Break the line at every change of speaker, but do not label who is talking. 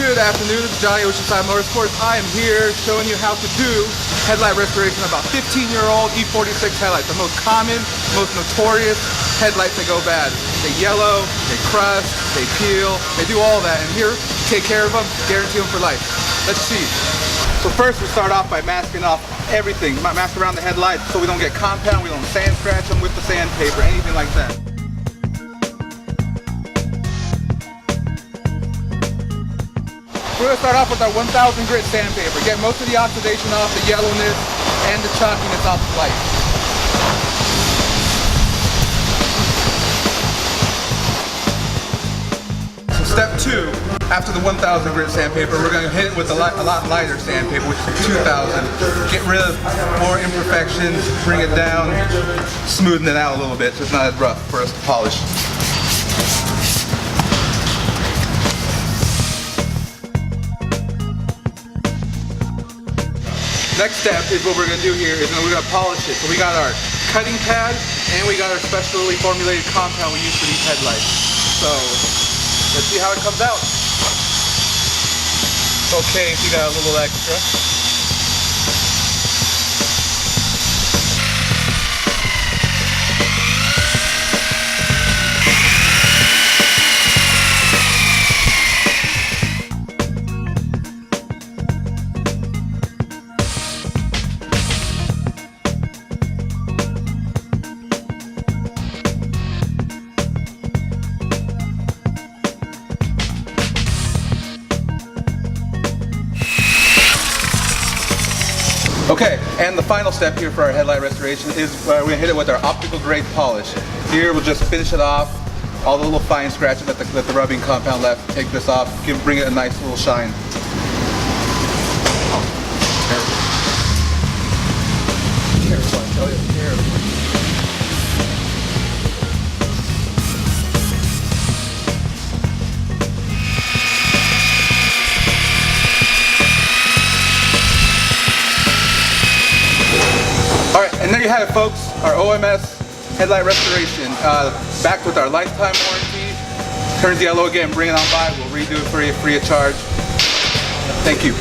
Good afternoon, it's Johnny Oceanside Motorsports. I am here showing you how to do headlight restoration of about 15-year-old E46 headlights. The most common, most notorious headlights that go bad. They yellow, they crust, they peel, they do all that. And here, take care of them, guarantee them for life. Let's see. So first we start off by masking off everything. Mask around the headlights so we don't get compound, we don't sand scratch them with the sandpaper, anything like that. We're going to start off with our 1000 grit sandpaper. Get most of the oxidation off, the yellowness, and the chalkiness off the light. So step 2, after the 1000 grit sandpaper, we're going to hit it with a lot lighter sandpaper, which is 2000. Get rid of more imperfections, bring it down, smoothen it out a little bit so it's not as rough for us to polish. Next step is what we're going to do here is we're going to polish it. So we got our cutting pad and we got our specially formulated compound we use for these headlights. So let's see how it comes out. Okay, if you got a little extra. Okay, and the final step here for our headlight restoration is we're going to hit it with our optical grade polish. Here we'll just finish it off, all the little fine scratches that the rubbing compound left, take this off, bring it a nice little shine. Careful, I tell you, careful. Alright, and there you have it folks, our OMS headlight restoration. Back with our lifetime warranty. Turns yellow again, bring it on by, we'll redo it for you free of charge. Thank you.